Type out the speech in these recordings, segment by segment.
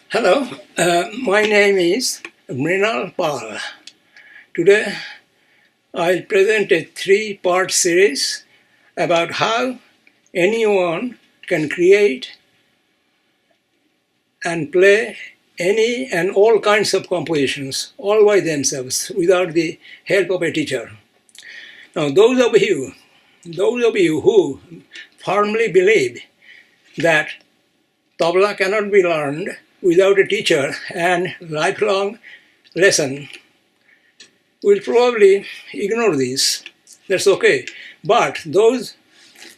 Hello, my name is Mrinal Pal. Today I'll present a three-part series about how anyone can create and play any and all kinds of compositions all by themselves without the help of a teacher. Now those of you who firmly believe that tabla cannot be learned without a teacher and lifelong lesson will probably ignore this. That's okay. But those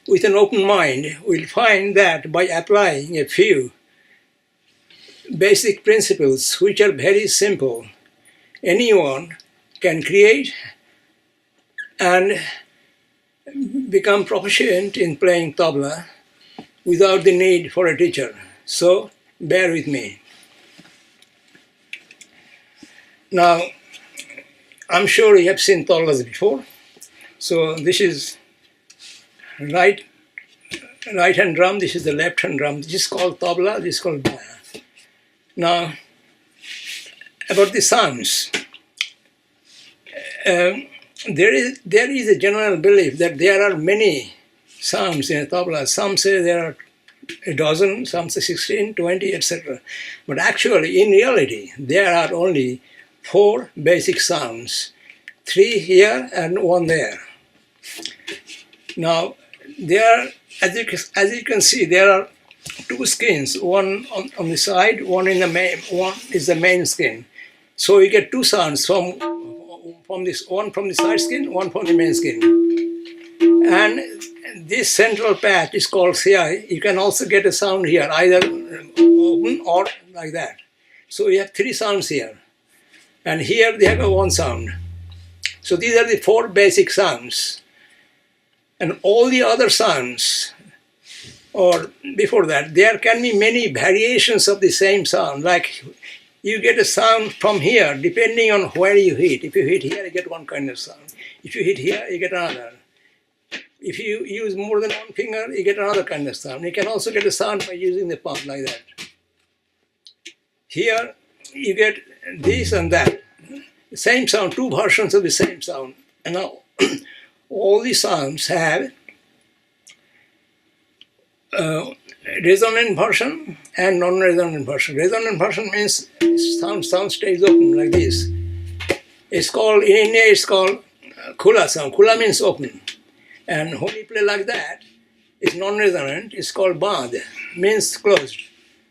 with an open mind will find that by applying a few basic principles which are very simple, anyone can create and become proficient in playing tabla without the need for a teacher. So bear with me. Now, I'm sure you have seen tablas before. So this is right hand drum, this is the left hand drum. This is called tabla, this is called ba. Now, about the sounds. There is a general belief that there are many sounds in a tabla. Some say there are a dozen, some say 16, 20, etc. But actually, in reality, there are only 4 basic sounds, 3 here and 1 there. Now, there, as you can see, there are 2 skins, one on the side, one in the main, one is the main skin. So you get 2 sounds from this, one from the side skin, one from the main skin. And this central patch is called CI. You can also get a sound here, either open or like that. So you have 3 sounds here. And here they have 1 sound. So these are the 4 basic sounds. And all the other sounds, or before that, there can be many variations of the same sound. Like you get a sound from here, depending on where you hit. If you hit here, you get one kind of sound. If you hit here, you get another. If you use more than 1 finger, you get another kind of sound. You can also get a sound by using the palm like that. Here, you get this and that. The same sound, 2 versions of the same sound. And now, all the sounds have resonant version and non-resonant version. Resonant version means sound stays open like this. It's called, in India, it's called khula sound. Khula means open. And when you play like that, it's non-resonant. It's called band, means closed.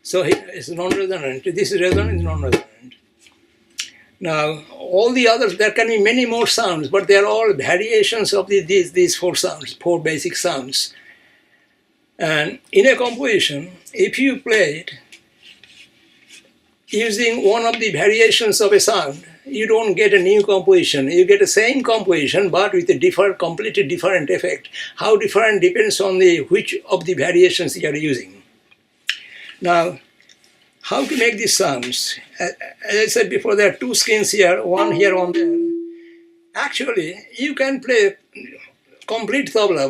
So here it's non-resonant. This is resonant, non-resonant. Now, all the others, there can be many more sounds, but they are all variations of these 4 sounds, 4 basic sounds. And in a composition, if you play it using one of the variations of a sound, you don't get a new composition. You get the same composition, but with a completely different effect. How different depends on which of the variations you are using. Now, how to make these sounds? As I said before, there are 2 skins here, one here, one there. Actually, you can play complete tabla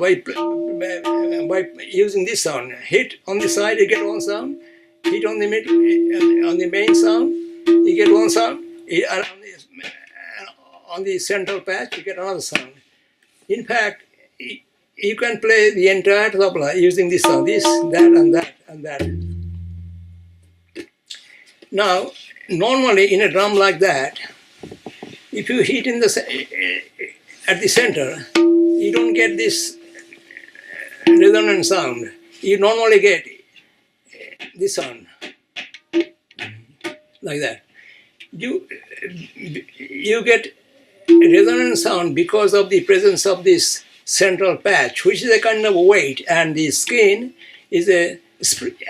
by using this sound. Hit on the side, you get 1 sound. Hit on the middle, on the main sound, you get 1 sound. On the central patch, you get another sound. In fact, you can play the entire tabla using this sound, this, that, and that, and that. Now, normally in a drum like that, if you hit at the center, you don't get this resonant sound. You normally get this sound, like that. You get resonant sound because of the presence of this central patch, which is a kind of weight, and the skin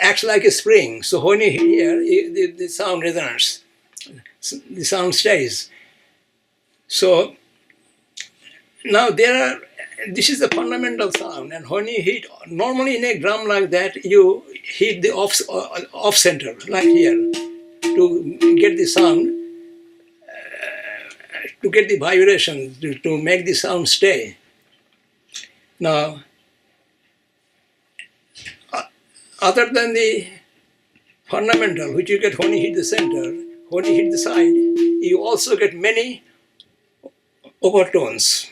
acts like a spring. So when you hear, the sound resonates, the sound stays. So now this is the fundamental sound, and when you hit, normally in a drum like that, you hit the off center, like here, to get the sound, to get the vibration, to make the sound stay. Now, other than the fundamental, which you get when you hit the center, when you hit the side, you also get many overtones.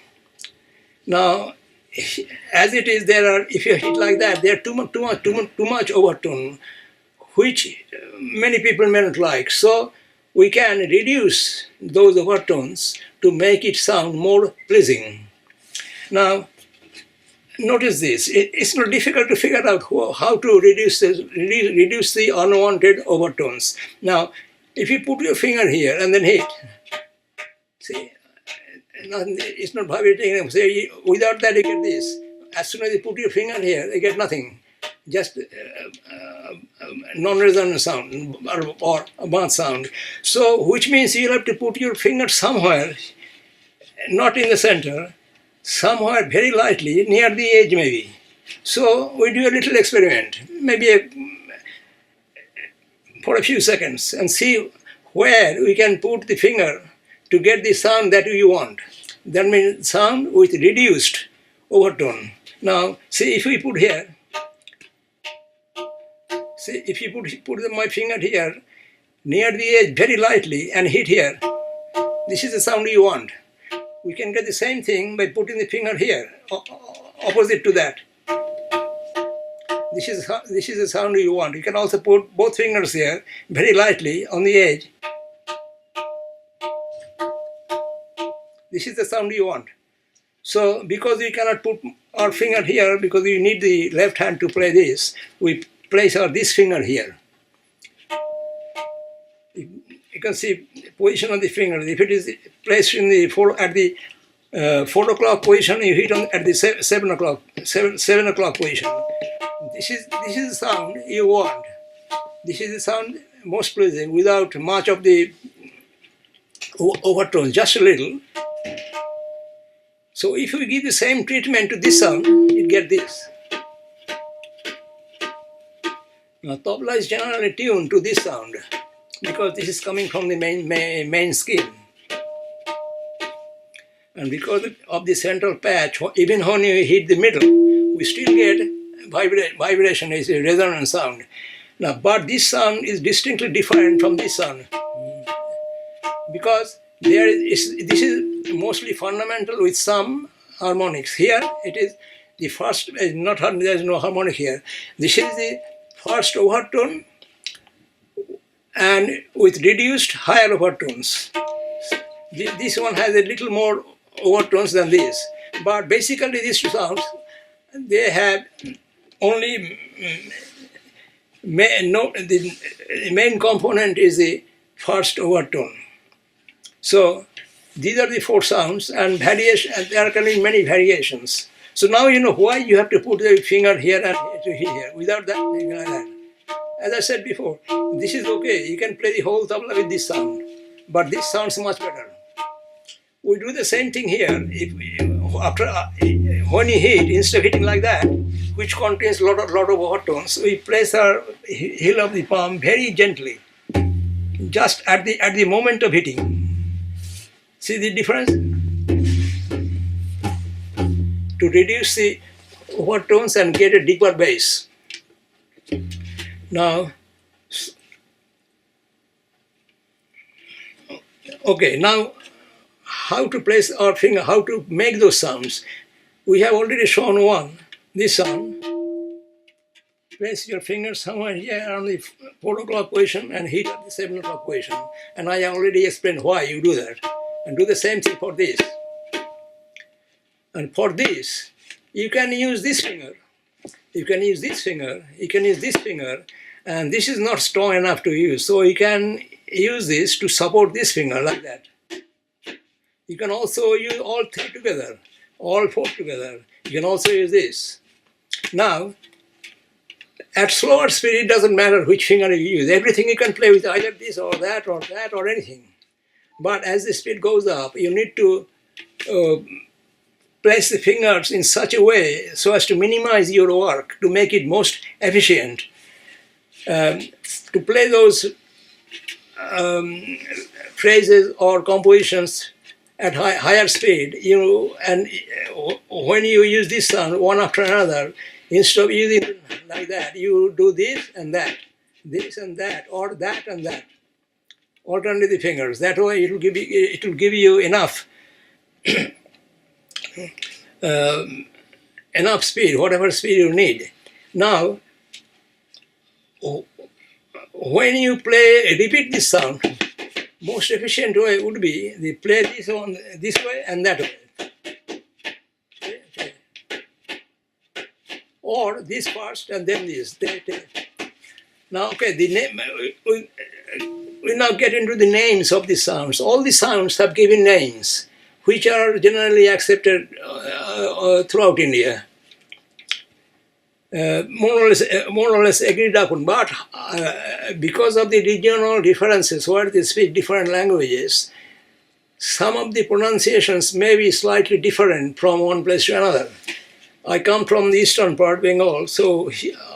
Now, as it is, there are, if you hit like that, there are too much overtone, which many people may not like. So we can reduce those overtones to make it sound more pleasing. Now, notice this. It's not difficult to figure out how to reduce the unwanted overtones. Now, if you put your finger here and then hit, see, it's not vibrating. So without that, you get this. As soon as you put your finger here, you get nothing. Just non-resonant sound or a bass sound. So, which means you'll have to put your finger somewhere, not in the center, somewhere very lightly, near the edge maybe. So, we do a little experiment, maybe for a few seconds, and see where we can put the finger to get the sound that we want. That means sound with reduced overtone. Now, see if we put here, see if you put my finger here, near the edge very lightly and hit here, this is the sound you want. We can get the same thing by putting the finger here, opposite to that. This is the sound you want. You can also put both fingers here, very lightly on the edge. This is the sound you want. So, because we cannot put our finger here, because we need the left hand to play this, we place this finger here. You can see position of the finger. If it is placed in the 4 o'clock position, you hit on at the 7 o'clock position. This is the sound you want. This is the sound most pleasing, without much of the overtones, just a little. So if we give the same treatment to this sound, you get this. Now, tabla is generally tuned to this sound because this is coming from the main skin. And because of the central patch, even when you hit the middle, we still get vibration, is a resonant sound. Now, but this sound is distinctly different from this sound because this is mostly fundamental with some harmonics. Here it is the first, there is no harmonic here. This is the first overtone and with reduced higher overtones. This one has a little more overtones than this. But basically these two sounds, they have only the main component is the first overtone. So these are the 4 sounds, and there are many variations. So now you know why you have to put the finger here and here. Without that, you can like that. As I said before, this is okay. You can play the whole tabla with this sound, but this sounds much better. We do the same thing here. When you hit, instead of hitting like that, which contains a lot of overtones, we place our heel of the palm very gently, just at the moment of hitting. See the difference? To reduce the overtones and get a deeper bass. Now, okay, now how to place our finger, how to make those sounds. We have already shown one, this sound. Place your finger somewhere here on the 4 o'clock position and hit at the 7 o'clock position. And I already explained why you do that. And do the same thing for this. And for this, you can use this finger. You can use this finger. You can use this finger. And this is not strong enough to use. So you can use this to support this finger like that. You can also use all 3 together, all 4 together. You can also use this. Now, at slower speed, it doesn't matter which finger you use. Everything you can play with, either this or that or that or anything. But as the speed goes up, you need to place the fingers in such a way so as to minimize your work, to make it most efficient. To play those phrases or compositions at higher speed, and when you use this sound one after another, instead of using it like that, you do this and that. this and that, or that and that. Alternate the fingers. That way it will give you enough enough speed, whatever speed you need. Now, when you repeat this sound, most efficient way would be they play this one this way and that way. Okay. Or this first and then this. Now, okay, the name. We now get into the names of the sounds. All the sounds have given names, which are generally accepted throughout India. More or less agreed upon, but because of the regional differences where they speak different languages, some of the pronunciations may be slightly different from one place to another. I come from the eastern part, Bengal, so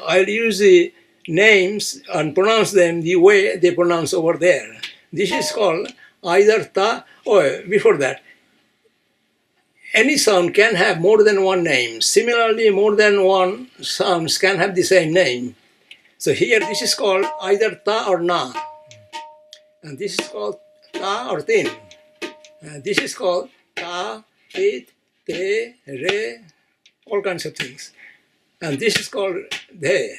I'll use the names and pronounce them the way they pronounce over there. This is called either ta, or before that, any sound can have more than one name. Similarly, more than one sounds can have the same name. So here this is called either ta or na. And this is called ta or tin. And this is called ta, tit, te, re, all kinds of things. And this is called de.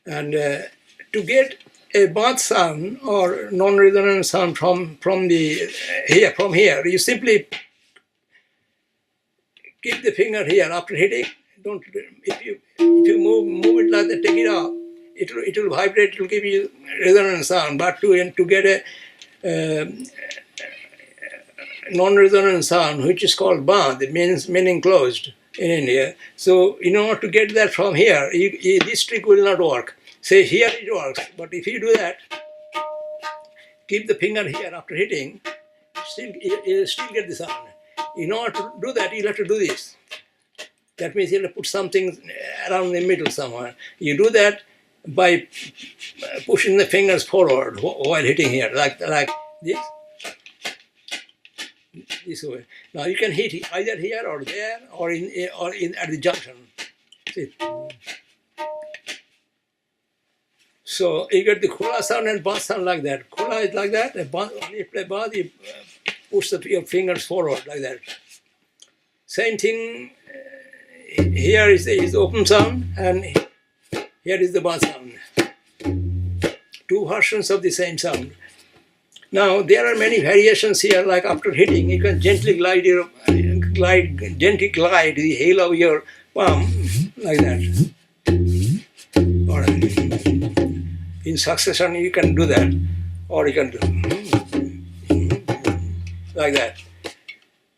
And to get a bath sound or non-resonant sound from here, you simply keep the finger here after hitting. Don't if you move it like that, take it off. It will vibrate. It will give you resonant sound. But to get a non-resonant sound, which is called bath, it meaning closed in India. So in order to get that from here, this trick will not work. Say here it works, but if you do that, keep the finger here after hitting, you'll still get the sound. In order to do that, you'll have to do this. That means you'll have to put something around the middle somewhere. You do that by pushing the fingers forward while hitting here, like this. This way. Now you can hit either here or there or at the junction. See? So you get the khula sound and bath sound like that. Khula is like that. When you play bath, you push your fingers forward like that. Same thing. Here is the open sound and here is the bath sound. Two versions of the same sound. Now there are many variations here. Like after hitting, you can gently glide the heel of your palm like that. Or in succession, you can do that, or you can do like that.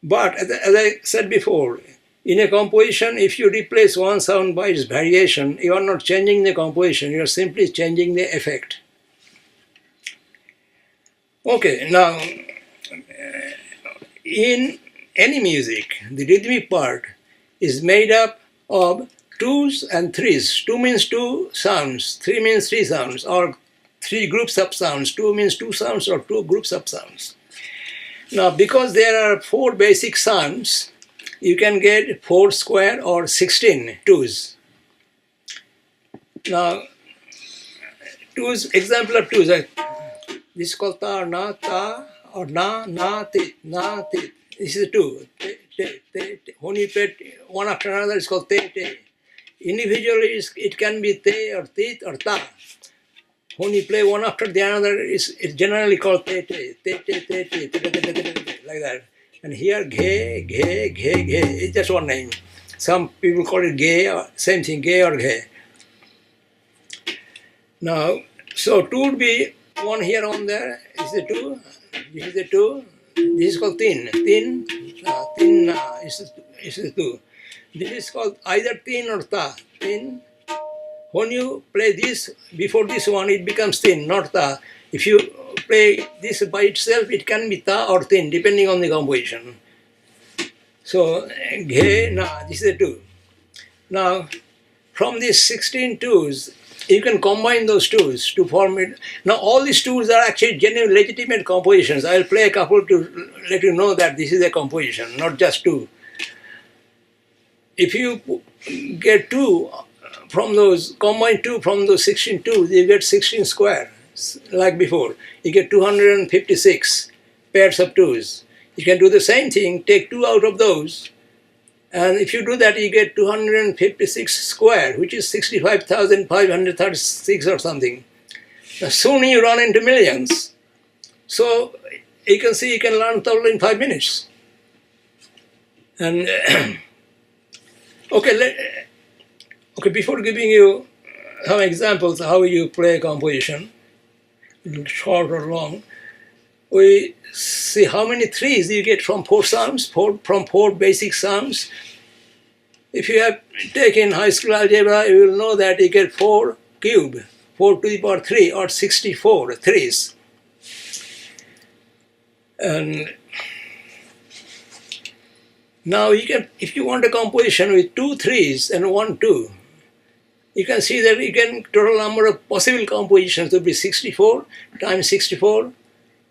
But as I said before, in a composition, if you replace one sound by its variation, you are not changing the composition, you are simply changing the effect. Okay, now, in any music, the rhythmic part is made up of twos and threes. Two means two sounds, three means three sounds, or three groups of sounds. Two means two sounds or two groups of sounds. Now, because there are four basic sounds, you can get 4 square or 16 twos. Now, twos, example of twos, this is called ta, or na, tit, na, tit. This is a two. When you play one after another, it's called te, te. Individually, it can be te or tit or ta. When you play one after the other, it's generally called te, te, te, te, te, te, te, te, te, te, like that. And here, ghe, ghe, ghe, ghe. It's just one name. Some people call it ghe, or same thing, ghe or ghe. Now, so two would be one here, on there. This is the two. This is the two. This is called tin. Tin, tin, this is the two. This is called either tin or ta. Tin. When you play this, before this one, it becomes tin, not ta. If you play this by itself, it can be ta or tin, depending on the composition. So, ghe, na, this is the two. Now, from these 16 twos, you can combine those twos to form it. Now, all these twos are actually genuine, legitimate compositions. I will play a couple to let you know that this is a composition, not just two. If you get two from those, combine 2 from those 16 twos, you get 16 square, like before. You get 256 pairs of twos. You can do the same thing, take 2 out of those, and if you do that, you get 256 square, which is 65,536 or something. Now, soon you run into millions. So you can see you can learn tabla in 5 minutes. And okay, before giving you some examples how you play a composition, short or long, we see how many threes you get from 4 psalms, from 4 basic psalms. If you have taken high school algebra, you will know that you get 4 cube, 4 to the power 3, or 64 threes. And now you can, if you want a composition with 2 threes and 1 2, you can see that you can total number of possible compositions will be 64 times 64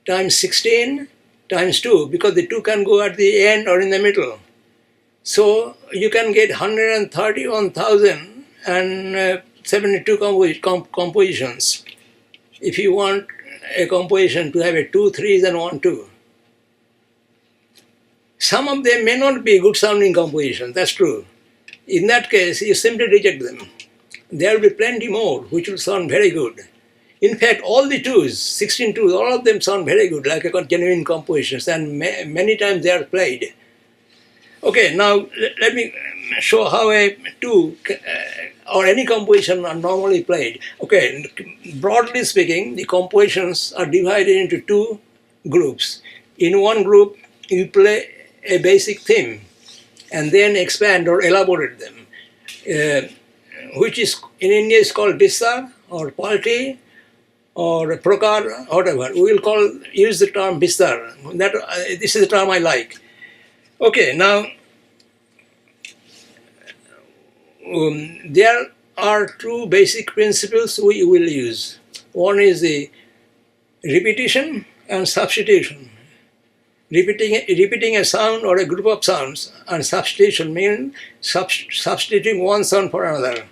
times 16 times 2, because the 2 can go at the end or in the middle. So you can get 131,072 compositions if you want a composition to have a 2 threes and 1 2. Some of them may not be good sounding compositions, that's true. In that case, you simply reject them. There will be plenty more which will sound very good. In fact, all the twos, 16 twos, all of them sound very good, like a genuine compositions, and many times they are played. Okay, now let me show how a 2 or any composition are normally played. Okay, broadly speaking, the compositions are divided into 2 groups. In one group, you play a basic theme and then expand or elaborate them, which is in India is called Bistar or Palti or Prakar, whatever. We will use the term Bistar. This is the term I like. Okay, now there are 2 basic principles we will use. One is the repetition and substitution. Repeating a sound or a group of sounds, and substitution means substituting one sound for another.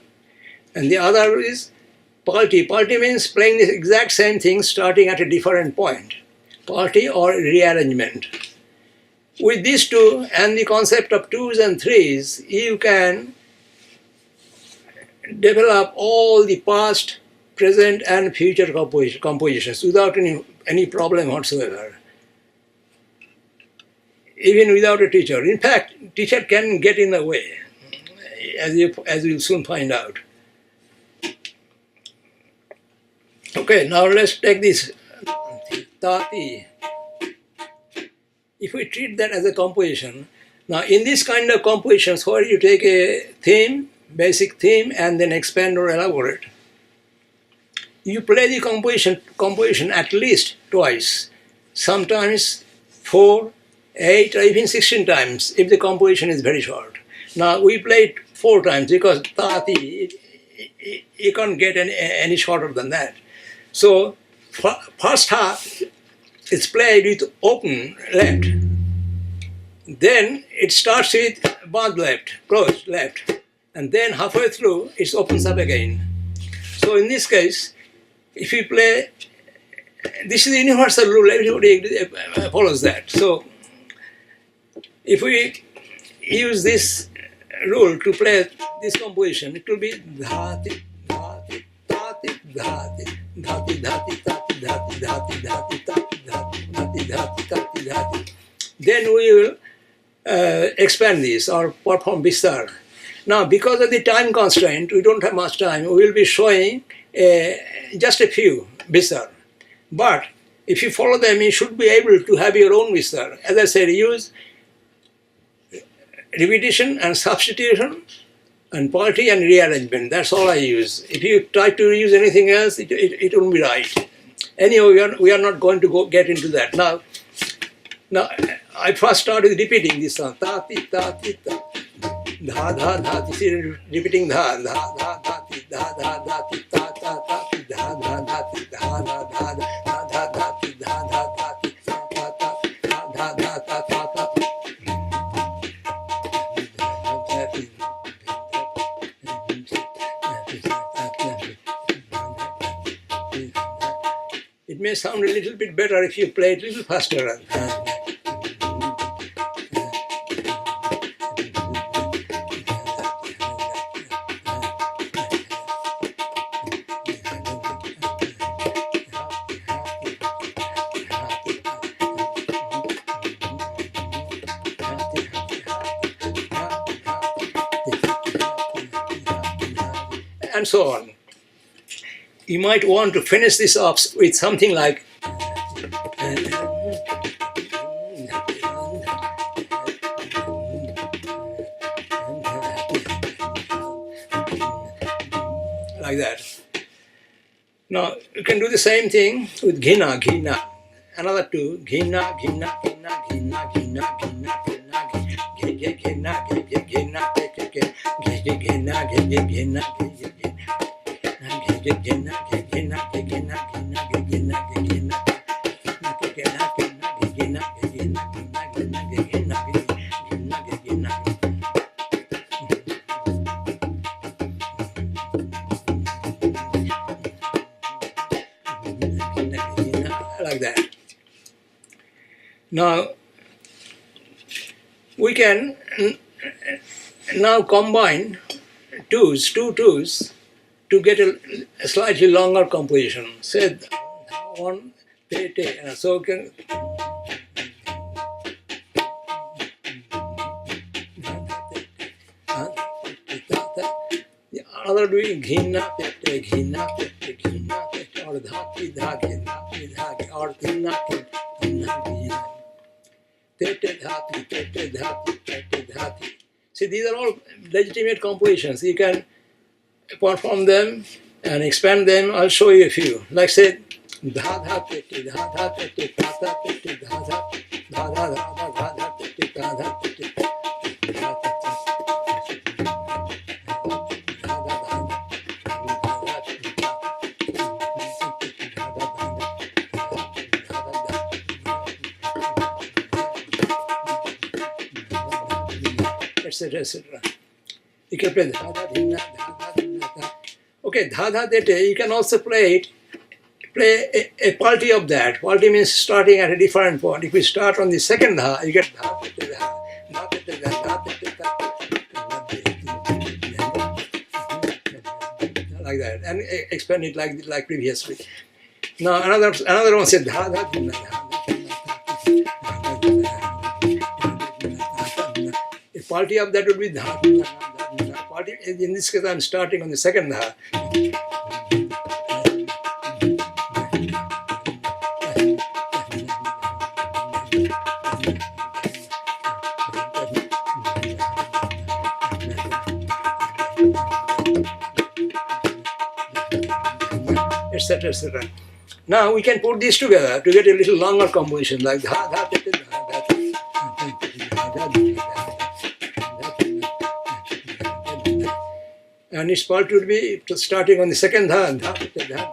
And the other is Palti. Palti means playing the exact same thing starting at a different point. Palti or rearrangement. With these 2 and the concept of 2s and 3s, you can develop all the past, present and future compositions without any problem whatsoever. Even without a teacher. In fact, teacher can get in the way, as you'll soon find out. Okay, now let's take this Tati. If we treat that as a composition, now in this kind of compositions where you take a theme, basic theme, and then expand or elaborate, you play the composition at least twice, sometimes 4, 8 or even 16 times if the composition is very short. Now we play it 4 times because Tati, you can't get any shorter than that. So first half is played with open left. Then it starts with band left, closed left. And then halfway through it opens up again. So in this case, if you play, this is the universal rule, everybody follows that. So if we use this rule to play this composition, it will be dhati, dhati, dhati, dhati, dhati, dhati, dhati, dhati, dhati, dhati, dhati, dhati, dhati, dhati, dhati. Then we will expand this or perform Bistar. Now, because of the time constraint, we don't have much time. We will be showing just a few Bistar. But if you follow them, you should be able to have your own Bistar. As I said, use repetition and substitution and Palti and rearrangement. That's all I use. If you try to use anything else, it won't be right. Anyway, we are not going to get into that. Now I first started repeating this song. Ta ti ta ti ta. Dha dha dha. You see, repeating dha dha dha dha ti dha dha dha ti ta ta ta ti dha dha dha ti dha dha dha dha dha dha ti dha dha dha ti ta ta ta dha dha dha ta ta ta. It may sound a little bit better if you play it a little faster. And so on. You might want to finish this off with something like that. Now you can do the same thing with ghina, ghina. Another two, ghina, ghina, ghina, ghina, ghina, ghina, ghina, ghina, ghina, ghina, ghina, ghina, like that. Now we can now combine two twos to get a slightly longer composition. Say one, te, te. So we can other doing ghina, te, te, ghina, te, te, ghina, te, te, or dhati, dhati, dhati, dhati, or ghina, te, ghina, ghina, te, te, dhati, te, te, dhati, te, te, dhati. See, these are all legitimate compositions. You can perform them and expand them. I'll show you a few. Like say, dha dha te te dha dha te te dha dha te te dha dha dha dha dha dha dha te te dha dha te te. Etc. etc. You can play dha dha dha dha dha dha. Okay, dha dha te te. You can also play a party of that. Party means starting at a different point. If we start on the second dha, you get dha te te dha, dha te te dha, dha te te dha, like that, and expand it like previously. Now another one said dha dha dha dha. A party of that would be dha. Party, in this case, I'm starting on the second dha. Etc. etc. Now we can put these together to get a little longer composition like dha dha te te dha dha te. And its part would be starting on the second dha, dha te te dha dha.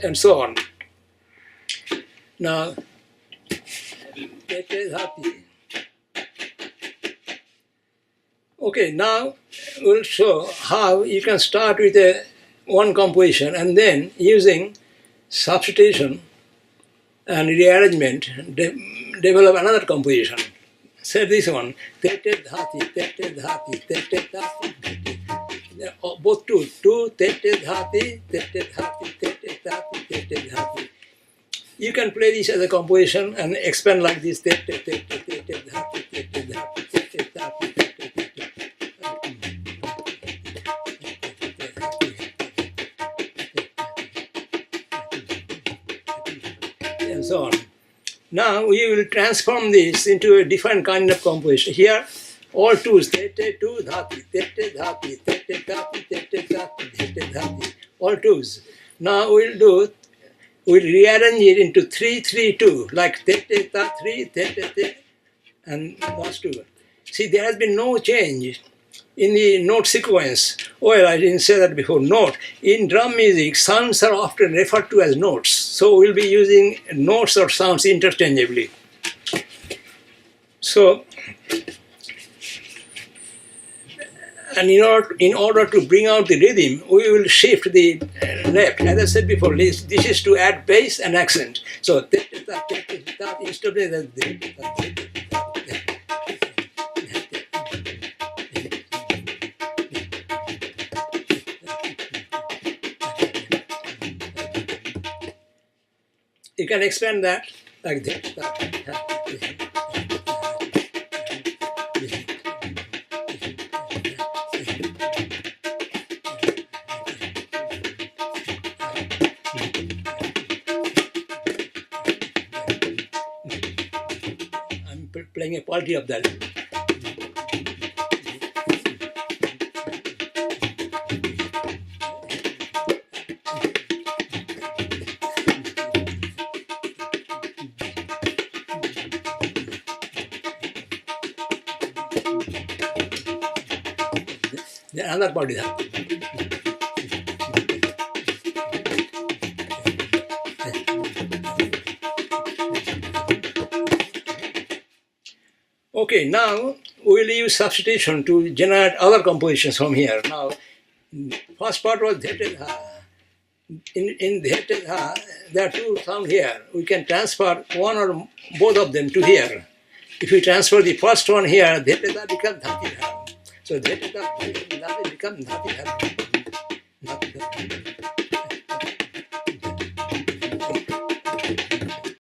And so on. Now, okay, now we'll show how you can start with one composition and then using substitution and rearrangement develop another composition. Say this one, te te dhati, te te dhati, te te dhati, te te. Both two, te te dhati, te te dhati, te te dhati, te te dhati. You can play this as a composition and expand like this, te te te te te te dhati, te te dhati, te te dhati, te te dhati. And so on. Now we will transform this into a different kind of composition. Here, all twos, te te tu dhati, te te dhati, te te dhati, te te dhati, te te dhati. all twos. Now we'll rearrange it into 3-3-2, like te te ta 3, te te te, and last two. See, there has been no change in the note sequence. Well, I didn't say that before. Note. In drum music, sounds are often referred to as notes. So we'll be using notes or sounds interchangeably. So, and in order to bring out the rhythm, we will shift the left. As I said before, this is to add bass and accent. So, instead of you can expand that like this. I'm playing a quality of that. Another part is that. Okay, now we'll use substitution to generate other compositions from here. Now, first part was dhete dha. In dhete dha, there are two sounds here. We can transfer one or both of them to here. If we transfer the first one here, dhete dha becomes dhati dha. So dhete dha becomes dhati dha.